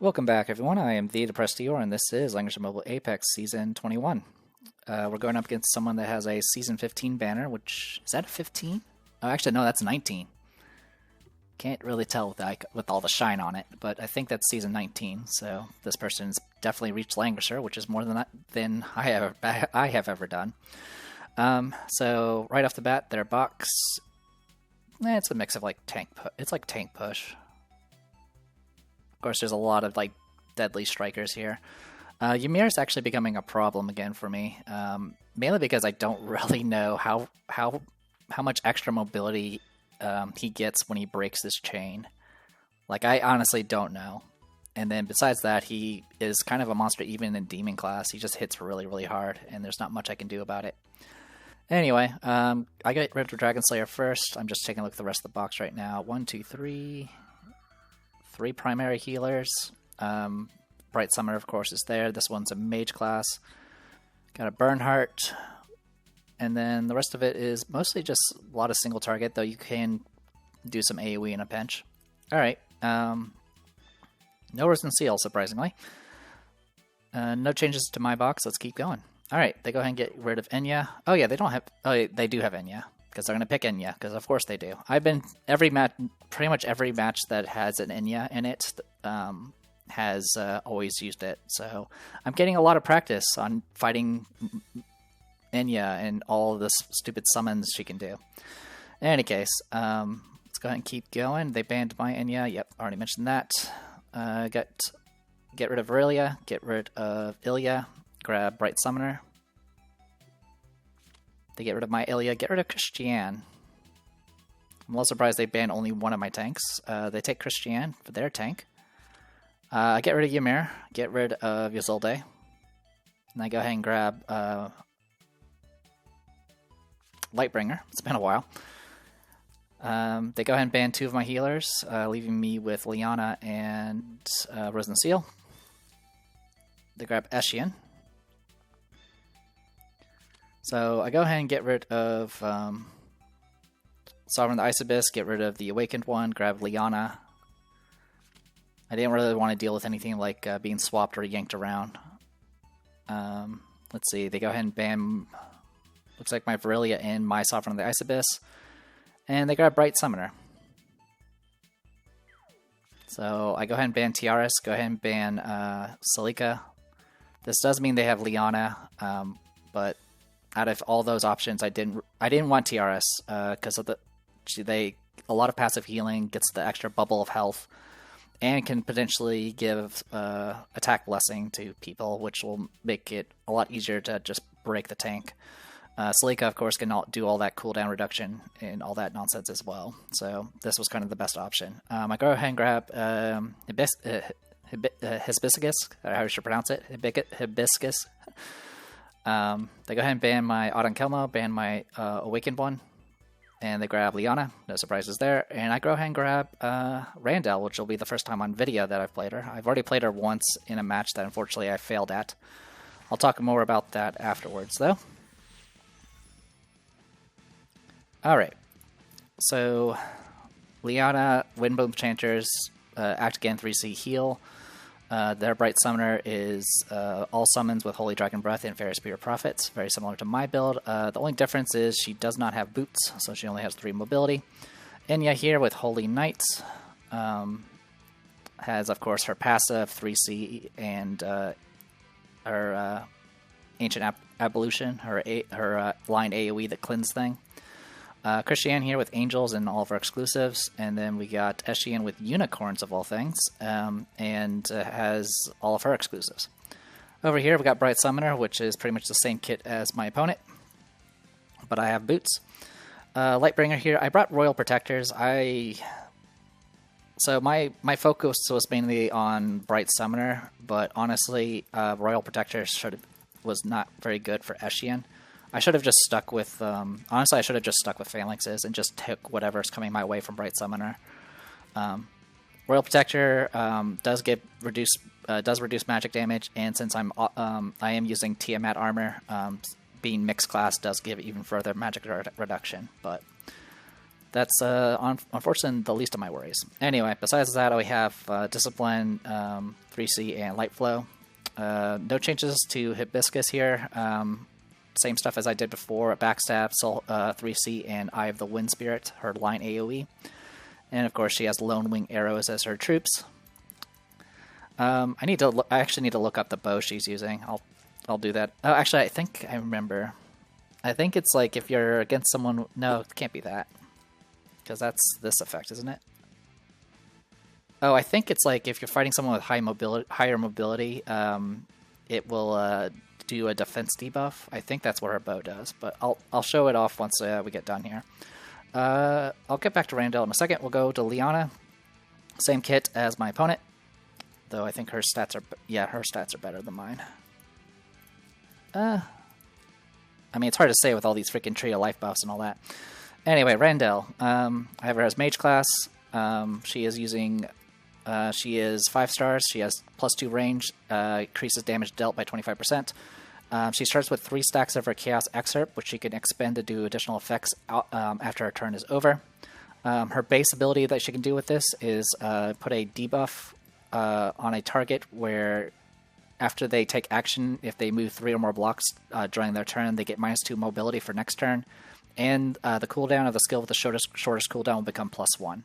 Welcome back, everyone. I am the Depressed Eeyore, and this is Langrisser Mobile Apex Season 21. We're going up against someone that has a Season 15 banner, which... is that a 15? Oh, actually, no, that's 19. Can't really tell with all the shine on it, but I think that's Season 19, so this person's definitely reached Langrisser, which is more than I have ever done. So, right off the bat, their box... it's a mix of, like, tank push. Of course, there's a lot of like deadly strikers here. Ymir is actually becoming a problem again for me, mainly because I don't really know how much extra mobility he gets when he breaks this chain. Like, I honestly don't know. And then besides that, he is kind of a monster even in Demon class. He just hits really, really hard, and there's not much I can do about it. Anyway, I get rid of Dragon Slayer first. I'm just taking a look at the rest of the box right now. 1, 2, 3... 3 primary healers. Bright Summoner, of course, is there. This one's a mage class. Got a Bernhardt. And then the rest of it is mostly just a lot of single target, though you can do some AoE in a pinch. Alright. No Risen Seal, surprisingly. No changes to my box. Let's keep going. Alright, they go ahead and get rid of Enya. Oh yeah, they don't have... oh, they do have Enya. Because they're going to pick Enya, because of course they do. I've been pretty much every match that has an Enya in it has always used it. So I'm getting a lot of practice on fighting Enya and all of the stupid summons she can do. In any case, let's go ahead and keep going. They banned my Enya. Yep, already mentioned that. Get rid of Aurelia, get rid of Ilya, grab Bright Summoner. They get rid of my Ilya, get rid of Christiane. I'm a little surprised they banned only one of my tanks. They take Christiane for their tank. Get rid of Ymir, get rid of Ysolde. And I go ahead and grab Lightbringer. It's been a while. They go ahead and ban 2 of my healers, leaving me with Liana and Risen Seal. They grab Eshian. So I go ahead and get rid of Sovereign of the Ice Abyss, get rid of the Awakened one, grab Liana. I didn't really want to deal with anything like being swapped or yanked around. Let's see, they go ahead and ban, looks like my Virelia and my Sovereign of the Ice Abyss. And they grab Bright Summoner. So I go ahead and ban Tiaras, go ahead and ban Celica. This does mean they have Liana, but out of all those options, I didn't want Tiaras because of a lot of passive healing, gets the extra bubble of health, and can potentially give attack blessing to people, which will make it a lot easier to just break the tank. Celica, of course, can do all that cooldown reduction and all that nonsense as well. So this was kind of the best option. I go ahead and grab Hibiscus, how you should pronounce it, Hibiscus. They go ahead and ban my Autonkelmo, ban my Awakened one, and they grab Liana. No surprises there. And I go ahead and grab Randall, which will be the first time on video that I've played her. I've already played her once in a match that unfortunately I failed at. I'll talk more about that afterwards, though. Alright, so Liana, Windbloom Chanters, Act Again 3C Heal. Their Bright Summoner is all summons with Holy Dragon Breath and Fairy Spirit Prophets, very similar to my build. The only difference is she does not have boots, so she only has 3 mobility. Enya here with Holy Knight has, of course, her passive 3C and her Ancient Ablution, her line AoE, the cleanse thing. Christiane here with Angels and all of our exclusives, and then we got Eshian with Unicorns of all things, and has all of her exclusives. Over here we got Bright Summoner, which is pretty much the same kit as my opponent, but I have boots. Lightbringer here, I brought Royal Protectors. So my focus was mainly on Bright Summoner, but honestly, Royal Protectors was not very good for Eshian. I should have just stuck with, honestly, I should have just stuck with Phalanxes and just took whatever's coming my way from Bright Summoner. Royal Protector does reduce magic damage, and since I am using Tiamat armor, being mixed class does give even further magic reduction. But That's unfortunately the least of my worries. Anyway, besides that, we have Discipline, 3C, and Light Flow. No changes to Hibiscus here. Same stuff as I did before: Backstab, Soul, 3C, and Eye of the Wind Spirit, her line AoE. And of course, she has Lone Wing Arrows as her troops. I actually need to look up the bow she's using. I'll do that. Oh, actually, I think I remember. I think it's like if you're against someone. No, it can't be that, because that's this effect, isn't it? Oh, I think it's like if you're fighting someone with higher mobility, it will do a defense debuff. I think that's what her bow does, but I'll show it off once we get done here. I'll get back to Randall in a second. We'll go to Liana. Same kit as my opponent, though I think her stats are better than mine. I mean, it's hard to say with all these freaking Tree of Life buffs and all that. Anyway, Randall. I have her as Mage class. She is using... she is 5 stars. She has +2 range. Increases damage dealt by 25%. She starts with 3 stacks of her Chaos Excerpt, which she can expend to do additional effects after her turn is over. Her base ability that she can do with this is put a debuff on a target where... After they take action, if they move 3 or more blocks during their turn, they get -2 mobility for next turn. And the cooldown of the skill with the shortest cooldown will become +1.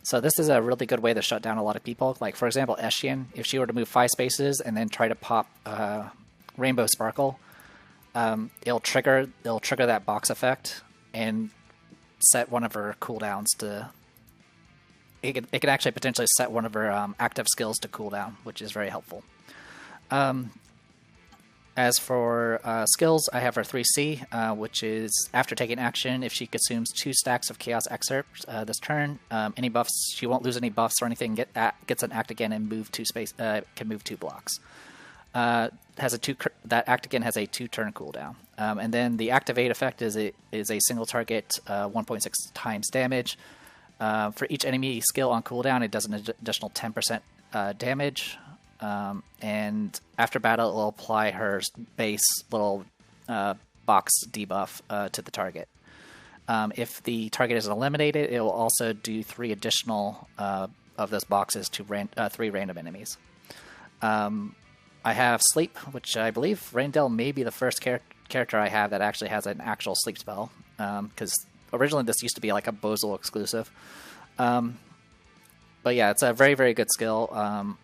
So this is a really good way to shut down a lot of people. Like, for example, Eshian, if she were to move 5 spaces and then try to pop Rainbow Sparkle, it'll trigger that box effect and set one of her cooldowns to... It can actually potentially set one of her active skills to cooldown, which is very helpful. As for skills, I have her 3C, which is after taking action, if she consumes 2 stacks of Chaos Excerpt this turn, any buffs, she won't lose any buffs or anything, gets an act again and move 2 can move 2 blocks. That act again has a 2-turn cooldown. And then the activate effect is a single target 1.6 times damage. For each enemy skill on cooldown, it does an additional 10% damage. And after battle, it will apply her base little box debuff to the target. If the target is eliminated, it will also do 3 additional of those boxes to 3 random enemies. I have Sleep, which I believe Randall may be the first character I have that actually has an actual sleep spell, because originally this used to be like a Bozel exclusive. But yeah, it's a very, very good skill.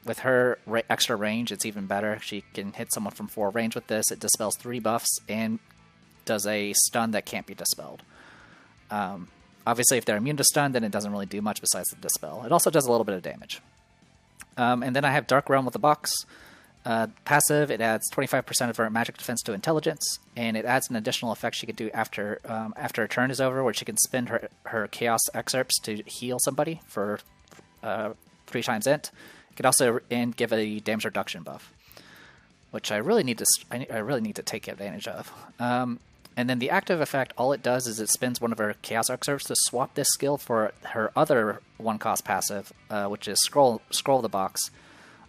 With her extra range, it's even better. She can hit someone from 4 range with this. It dispels 3 buffs and does a stun that can't be dispelled. Obviously, if they're immune to stun, then it doesn't really do much besides the dispel. It also does a little bit of damage. And then I have Dark Realm with the box. Passive, it adds 25% of her magic defense to intelligence, and it adds an additional effect she can do after her turn is over, where she can spend her Chaos Excerpts to heal somebody for 3 times int. It could also give a damage reduction buff, which I really need to take advantage of. And then the active effect, all it does is it spends one of her Chaos Excerpts to swap this skill for her other 1-cost passive, which is Scroll the Box,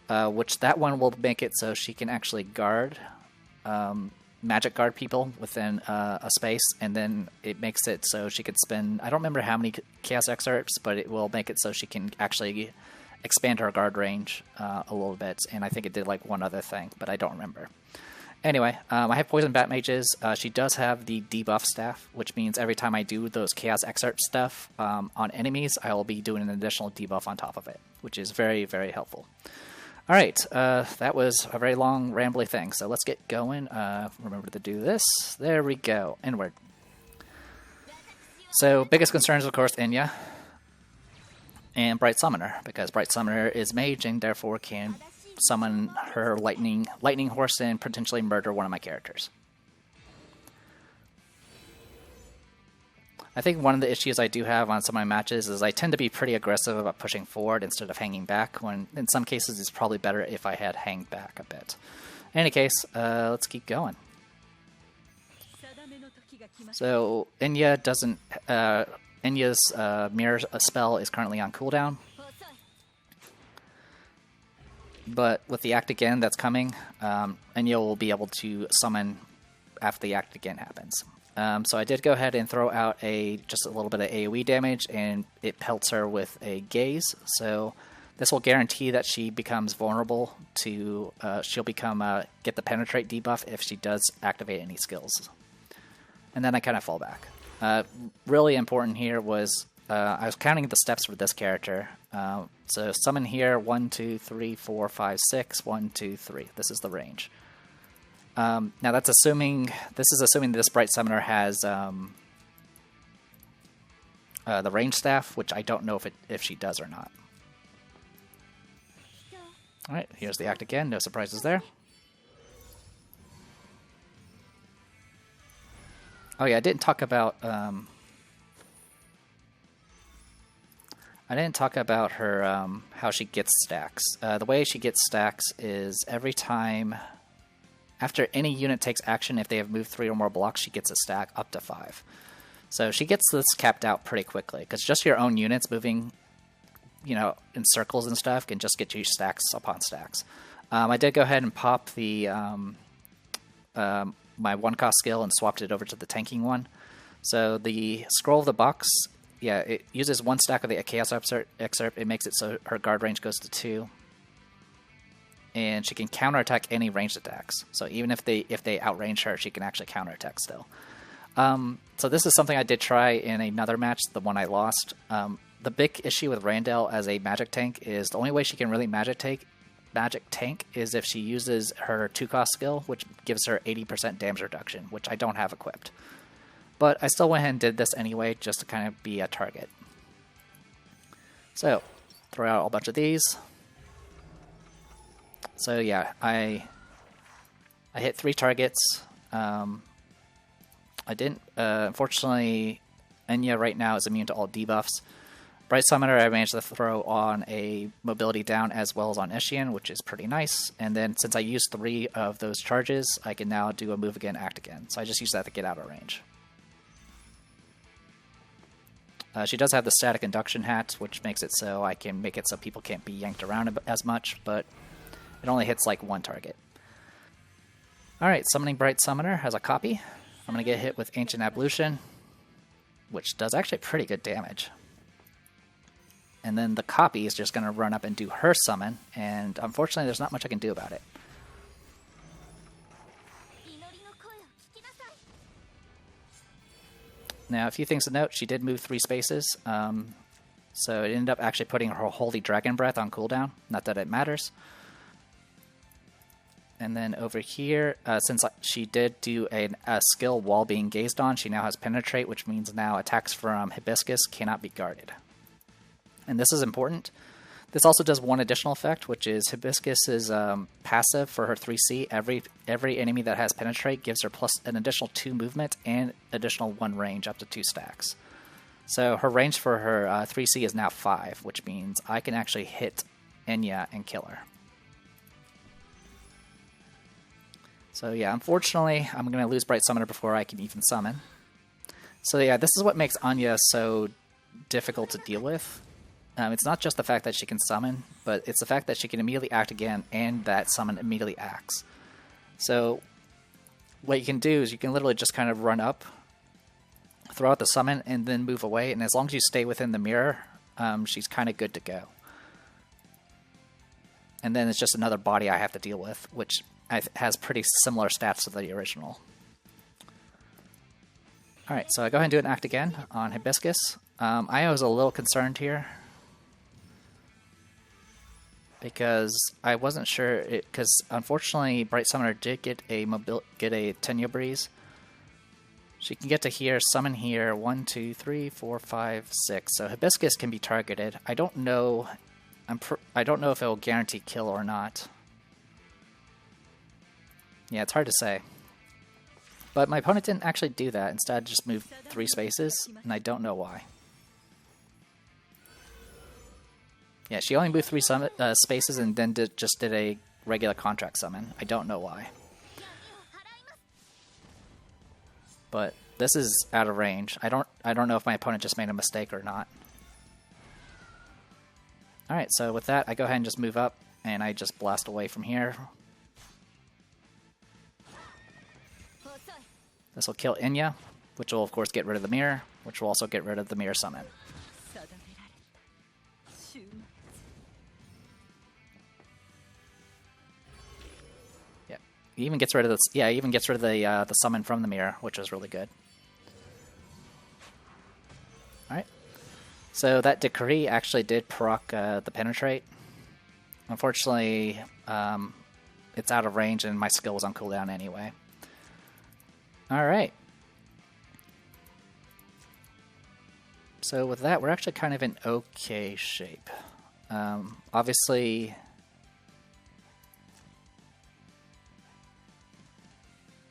which that one will make it so she can actually guard, magic guard people within a space, and then it makes it so she could spend, I don't remember how many Chaos Excerpts, but it will make it so she can actually expand her guard range a little bit, and I think it did like one other thing, but I don't remember. Anyway, I have Poison Bat Mages. She does have the debuff staff, which means every time I do those Chaos Excerpt stuff on enemies, I will be doing an additional debuff on top of it, which is very, very helpful. All right, that was a very long, rambly thing, so let's get going. Remember to do this. There we go. Inward. So, biggest concerns, of course, Inya and Bright Summoner, because Bright Summoner is mage and therefore can summon her lightning horse and potentially murder one of my characters. I think one of the issues I do have on some of my matches is I tend to be pretty aggressive about pushing forward instead of hanging back, when in some cases it's probably better if I had hanged back a bit. In any case, let's keep going. So Inya doesn't... Inya's mirror spell is currently on cooldown. But with the act again that's coming, Inya will be able to summon after the act again happens. So I did go ahead and throw out just a little bit of AoE damage, and it pelts her with a gaze. So this will guarantee that she becomes vulnerable to. She'll get the penetrate debuff if she does activate any skills. And then I kind of fall back. Really important here was I was counting the steps for this character. So summon here 1, 2, 3, 4, 5, 6. 1, 2, 3. This is the range. Now that's assuming this Bright Summoner has the range staff, which I don't know if she does or not. All right, here's the act again. No surprises there. Oh yeah, I didn't talk about her how she gets stacks. The way she gets stacks is every time. After any unit takes action, if they have moved 3 or more blocks, she gets a stack up to 5. So she gets this capped out pretty quickly, because just your own units moving, in circles and stuff can just get you stacks upon stacks. I did go ahead and pop the my 1-cost skill and swapped it over to the tanking one. So the Scroll of the Box, yeah, it uses 1 stack of the Chaos Excerpt. It makes it so her guard range goes to 2. And she can counterattack any ranged attacks. So even if they outrange her, she can actually counterattack still. So this is something I did try in another match, the one I lost. The big issue with Randall as a magic tank is the only way she can really magic tank is if she uses her 2-cost skill, which gives her 80% damage reduction, which I don't have equipped. But I still went ahead and did this anyway, just to kind of be a target. So, throw out a bunch of these. So yeah, I hit 3 targets. I didn't. Unfortunately, Enya right now is immune to all debuffs. Bright Summoner, I managed to throw on a mobility down as well as on Eshian, which is pretty nice. And then since I used 3 of those charges, I can now do a move again, act again. So I just use that to get out of range. She does have the static induction hat, which makes it so I can make it so people can't be yanked around as much, but it only hits like 1 target. Alright, Summoning Bright Summoner has a copy. I'm going to get hit with Ancient Ablution, which does actually pretty good damage. And then the copy is just going to run up and do her summon, and unfortunately there's not much I can do about it. Now, a few things to note. She did move 3 spaces, so it ended up actually putting her Holy Dragon Breath on cooldown. Not that it matters. And then over here, since she did do a skill while being gazed on, she now has Penetrate, which means now attacks from Hibiscus cannot be guarded. And this is important. This also does one additional effect, which is Hibiscus is passive for her 3C. Every enemy that has Penetrate gives her plus an additional 2 movement and additional 1 range up to 2 stacks. So her range for her 3C is now 5, which means I can actually hit Enya and kill her. So yeah, unfortunately, I'm going to lose Bright Summoner before I can even summon. So yeah, this is what makes Anya so difficult to deal with. It's not just the fact that she can summon, but it's the fact that she can immediately act again and that summon immediately acts. So what you can do is you can literally just kind of run up, throw out the summon, and then move away. And as long as you stay within the mirror, she's kind of good to go. And then it's just another body I have to deal with, which has pretty similar stats to the original. Alright, so I go ahead and do an act again on Hibiscus. I was a little concerned here, because I wasn't sure, because unfortunately Bright Summoner did get a Tenyo Breeze. She can get to here, summon here, 1, 2, 3, 4, 5, 6. So Hibiscus can be targeted. I don't know. I don't know if it will guarantee kill or not. Yeah, it's hard to say. But my opponent didn't actually do that. Instead, just moved 3 spaces, and I don't know why. Yeah, she only moved 3 spaces and then just did a regular contract summon. I don't know why. But this is out of range. I don't know if my opponent just made a mistake or not. Alright, so with that, I go ahead and just move up, and I just blast away from here. This will kill Enya. which will of course get rid of the mirror, which will also get rid of the mirror summon. Yeah, he even gets rid of this. Yeah, he even gets rid of the summon from the mirror, which is really good. All right, so that decree actually did proc the penetrate. Unfortunately, it's out of range, and my skill was on cooldown anyway. All right. So with that, we're actually kind of in okay shape. Obviously,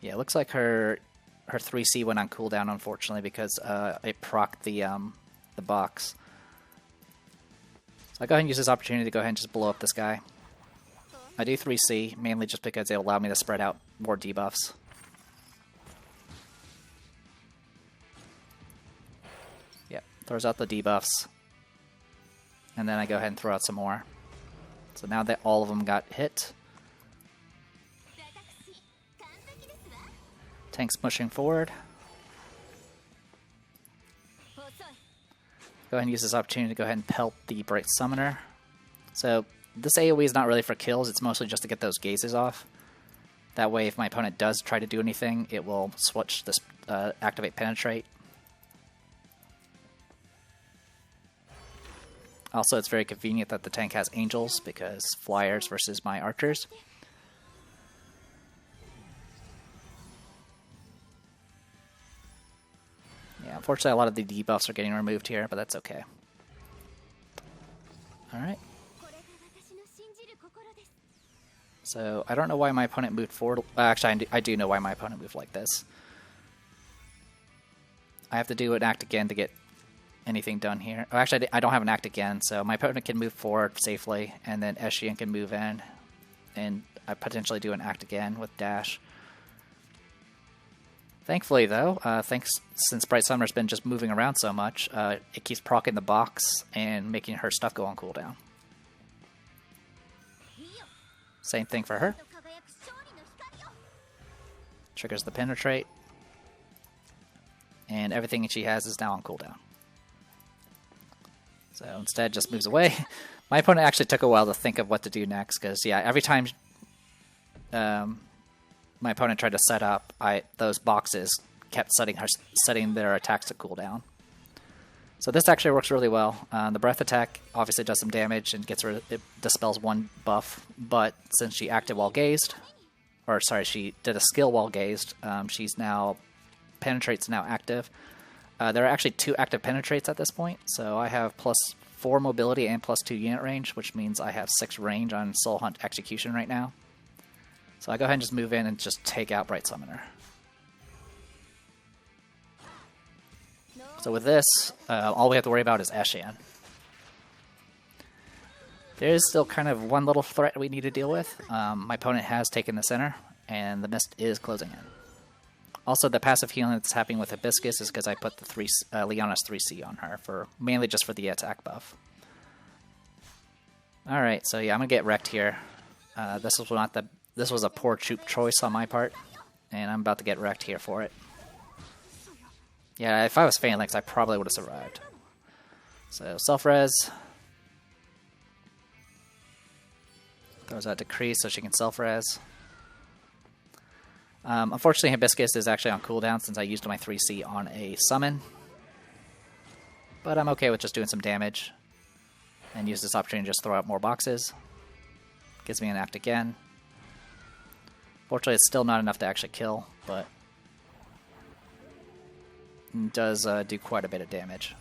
yeah, it looks like her 3C went on cooldown, unfortunately, because it procced the box. So I go ahead and use this opportunity to go ahead and just blow up this guy. I do 3C, mainly just because it allowed me to spread out more debuffs. Yep, throws out the debuffs. And then I go ahead and throw out some more. So now that all of them got hit. Tank's pushing forward. Go ahead and use this opportunity to go ahead and pelt the Bright Summoner. So this AoE is not really for kills, it's mostly just to get those gazes off. That way if my opponent does try to do anything, it will switch this activate penetrate. Also, it's very convenient that the tank has angels, because flyers versus my archers. Yeah, unfortunately a lot of the debuffs are getting removed here, but that's okay. Alright. So, I don't know why my opponent moved forward. Actually, I do know why my opponent moved like this. I have to do an act again to get anything done here. Oh, actually, I don't have an act again, so my opponent can move forward safely, and then S21 can move in, and I potentially do an act again with dash. Thankfully, though, since Bright Summoner's been just moving around so much, it keeps proccing the box and making her stuff go on cooldown. Same thing for her. Triggers the penetrate, and everything she has is now on cooldown. So instead, just moves away. My opponent actually took a while to think of what to do next, because yeah, every time my opponent tried to set up, those boxes kept setting their attacks to cooldown. So this actually works really well. The breath attack obviously does some damage and it dispels one buff, but since she acted while gazed, or sorry, she did a skill while gazed, penetrate's now active. There are actually 2 active penetrates at this point, so I have +4 mobility and +2 unit range, which means I have 6 range on Soul Hunt Execution right now. So I go ahead and just move in and just take out Bright Summoner. So with this, all we have to worry about is S21. There is still kind of one little threat we need to deal with. My opponent has taken the center, and the mist is closing in. Also, the passive healing that's happening with Hibiscus is because I put the Leona's 3C on her, mainly just for the attack buff. Alright, so yeah, I'm going to get wrecked here. This was a poor choice on my part, and I'm about to get wrecked here for it. Yeah, if I was Phalanx, I probably would have survived. So, self-res. Throws out Decree so she can self-res. Unfortunately, Hibiscus is actually on cooldown since I used my 3C on a summon. But I'm okay with just doing some damage. And use this opportunity to just throw out more boxes. Gives me an act again. Fortunately, it's still not enough to actually kill, but it does do quite a bit of damage.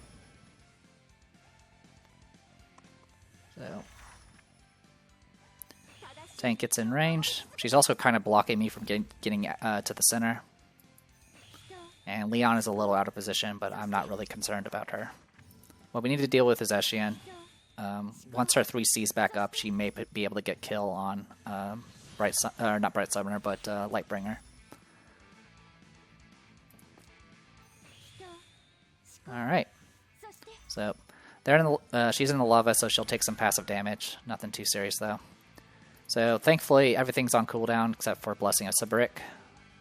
So, tank gets in range. She's also kind of blocking me from getting to the center. And Leon is a little out of position, but I'm not really concerned about her. What we need to deal with is S21. Once her 3C's back up, she may be able to get kill on not Bright Summoner, but Lightbringer. Alright. So, she's in the lava, so she'll take some passive damage. Nothing too serious, though. So, thankfully, everything's on cooldown except for Blessing of Sabrick.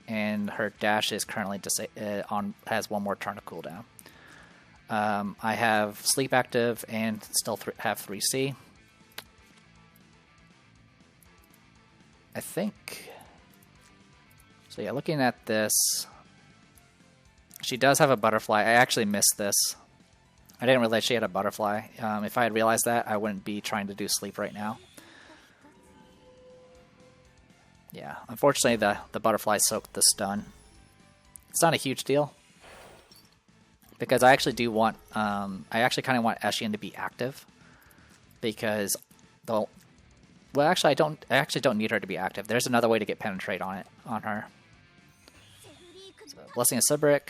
and her dash is currently has 1 more turn of cooldown. I have sleep active and still have 3C. I think. So yeah, looking at this, she does have a butterfly. I actually missed this. I didn't realize she had a butterfly. If I had realized that, I wouldn't be trying to do sleep right now. Yeah, unfortunately the butterfly soaked the stun. It's not a huge deal, because I actually do want, I actually kind of want Eshian to be active, because well, actually I actually don't need her to be active. There's another way to get penetrate on her. So, Blessing of Sibrick.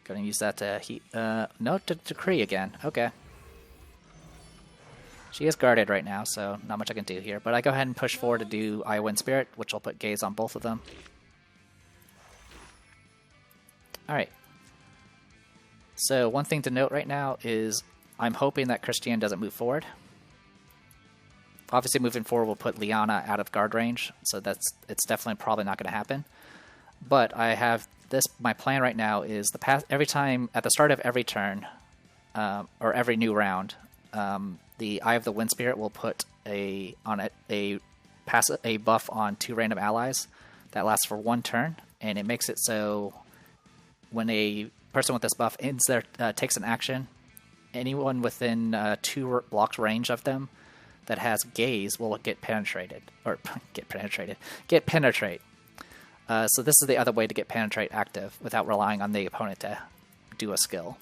Gonna use that to heat, no, to decree again. Okay. She is guarded right now, so not much I can do here. But I go ahead and push forward to do Wind Spirit, which will put Gaze on both of them. Alright. So one thing to note right now is I'm hoping that Christiane doesn't move forward. Obviously moving forward will put Liana out of guard range, so it's definitely probably not going to happen. But I have this, my plan right now is every time, at the start of every turn, or every new round, the Eye of the Wind Spirit will put a buff on 2 random allies that lasts for 1 turn, and it makes it so when a person with this buff takes an action, anyone within 2 blocks range of them that has Gaze will get penetrated, or get penetrate. So this is the other way to get penetrate active without relying on the opponent to do a skill.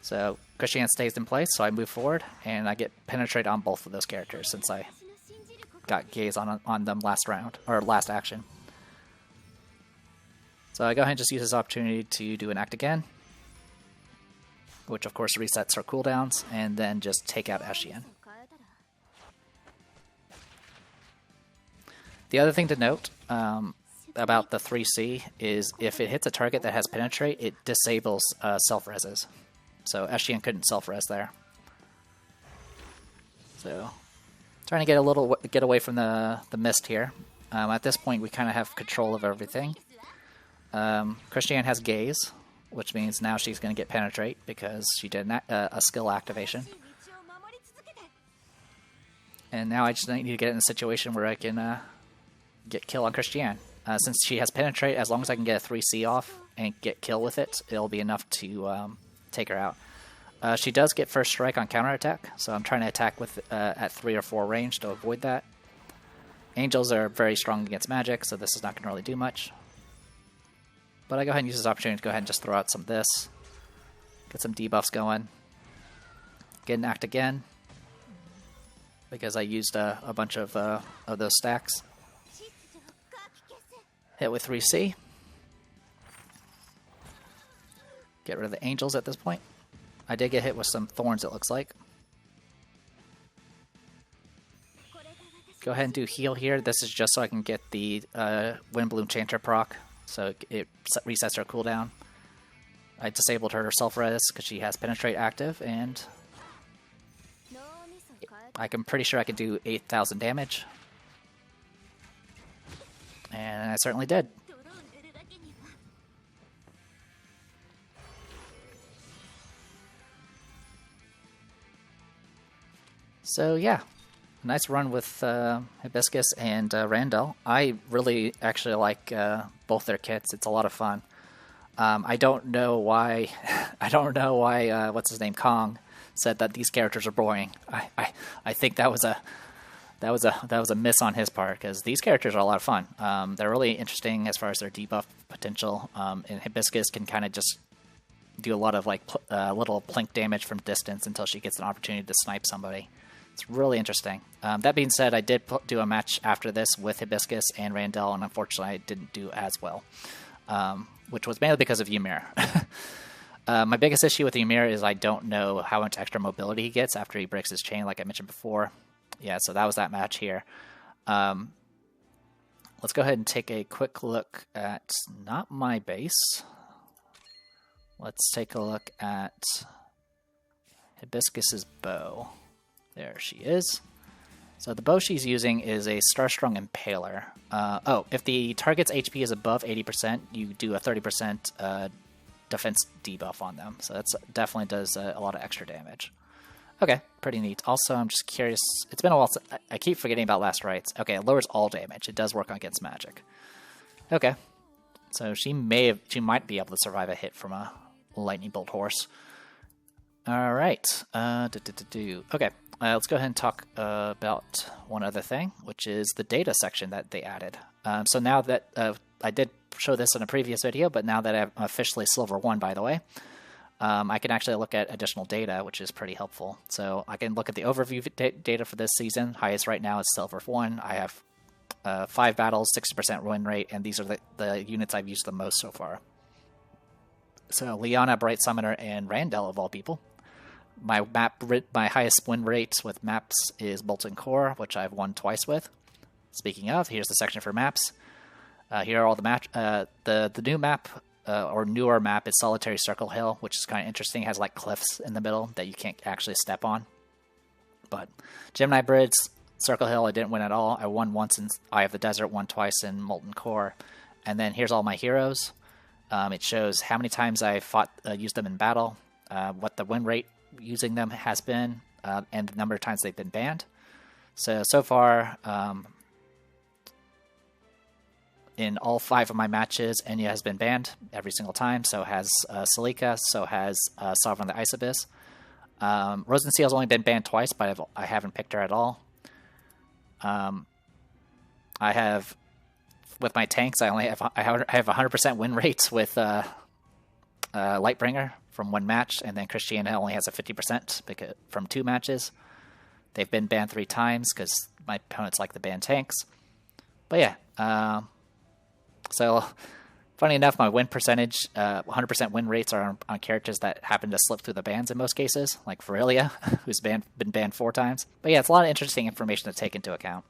So Christiane stays in place, so I move forward, and I get penetrate on both of those characters since I got Gaze on them last round, or last action. So I go ahead and just use this opportunity to do an act again, which of course resets her cooldowns, and then just take out Eshian. The other thing to note about the 3C is if it hits a target that has penetrate, it disables self-reses. So Eshian couldn't self-res there. So trying to get away from the mist here. At this point, we kind of have control of everything. Christiane has Gaze, which means now she's going to get penetrate because she did a skill activation. And now I just need to get in a situation where I can get kill on Christiane. Since she has penetrate, as long as I can get a 3C off and get kill with it, it'll be enough to take her out. She does get first strike on counterattack, so I'm trying to attack with at 3 or 4 range to avoid that. Angels are very strong against magic, so this is not going to really do much. But I go ahead and use this opportunity to go ahead and just throw out some of this. Get some debuffs going. Get an act again, because I used a bunch of those stacks. Hit with 3C. Get rid of the angels at this point. I did get hit with some thorns, it looks like. Go ahead and do heal here. This is just so I can get the Windbloom Chanter proc, so it resets her cooldown. I disabled her self-res because she has penetrate active, and I'm pretty sure I can do 8,000 damage. And I certainly did. So yeah, nice run with Hibiscus and Randall. I really actually like both their kits. It's a lot of fun. I don't know why. I don't know why. What's his name? Kong said that these characters are boring. I think that was a miss on his part, because these characters are a lot of fun. They're really interesting as far as their debuff potential. And Hibiscus can kind of just do a lot of like little plink damage from distance until she gets an opportunity to snipe somebody. It's really interesting. That being said, I did do a match after this with Hibiscus and Randall, and unfortunately I didn't do as well, which was mainly because of Ymir. My biggest issue with Ymir is I don't know how much extra mobility he gets after he breaks his chain, like I mentioned before. Yeah, so that was that match here. Let's go ahead and take a quick look at not my base. Let's take a look at Hibiscus's bow. There she is. So the bow she's using is a Starstrung Impaler. If the target's HP is above 80%, you do a 30% defense debuff on them. So that definitely does a lot of extra damage. Okay, pretty neat. Also, I'm just curious. It's been a while since I keep forgetting about Last Rites. Okay, it lowers all damage. It does work against magic. Okay, so she might be able to survive a hit from a lightning bolt horse. All right. Okay, let's go ahead and talk about one other thing, which is the data section that they added. So now that I did show this in a previous video, but now that I'm officially Silver 1, by the way, I can actually look at additional data, which is pretty helpful. So I can look at the overview data for this season. Highest right now is Silver 1. I have 5 battles, 60% win rate, and these are the units I've used the most so far. So Liana, Bright Summoner, and Randall, of all people. My highest win rate with maps is Molten Core, which I've won twice with. Speaking of, here's the section for maps. Here are all the the new map, or newer map, is Solitary Circle Hill, which is kind of interesting. It has like cliffs in the middle that you can't actually step on. But Gemini Bridge, Circle Hill, I didn't win at all. I won once in Eye of the Desert, won twice in Molten Core. And then here's all my heroes. It shows how many times I used them in battle, what the win rate using them has been, and the number of times they've been banned. So far, in all 5 of my matches, Enya has been banned every single time. So has Celica, so has Sovereign of the Ice Abyss. Rosenseal's only been banned twice, but I haven't picked her at all. I have, with my tanks, I have 100% win rates with Lightbringer from 1 match, and then Christiana only has a 50% from 2 matches. They've been banned 3 times because my opponents like to ban tanks. But yeah, so funny enough, my win percentage, 100% win rates are on characters that happen to slip through the bans in most cases, like Virilia, who's been banned 4 times. But yeah, it's a lot of interesting information to take into account.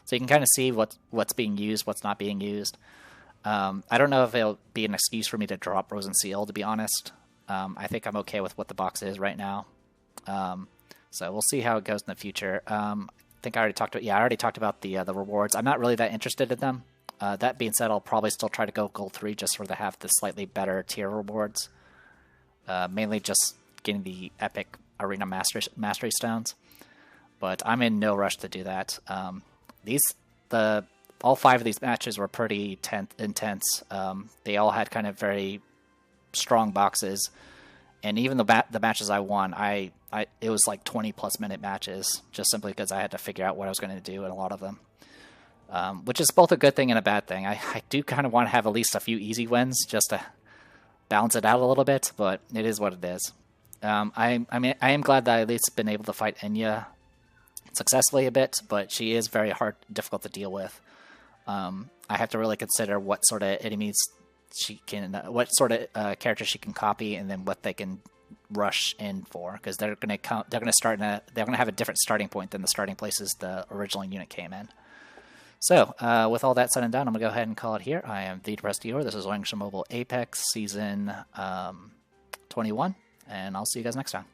So you can kind of see what's being used, what's not being used. I don't know if it'll be an excuse for me to drop Rosenseal, to be honest. I think I'm okay with what the box is right now. So we'll see how it goes in the future. I think I already talked about the rewards. I'm not really that interested in them. That being said, I'll probably still try to go Gold 3 just for to have the slightly better tier rewards. Mainly just getting the epic Arena Mastery Stones. But I'm in no rush to do that. All 5 of these matches were pretty intense. They all had kind of very strong boxes. And even the matches I won, it was like 20-plus minute matches, just simply because I had to figure out what I was going to do in a lot of them. Which is both a good thing and a bad thing. I do kind of want to have at least a few easy wins just to balance it out a little bit, but it is what it is. I am glad that I at least been able to fight Enya successfully a bit, but she is very difficult to deal with. I have to really consider what sort of enemies what sort of characters she can copy, and then what they can rush in for, because they're going to have a different starting point than the starting places the original unit came in. So, with all that said and done, I'm going to go ahead and call it here. I am the Depressed Dior. This is Langrisser Mobile Apex Season 21, and I'll see you guys next time.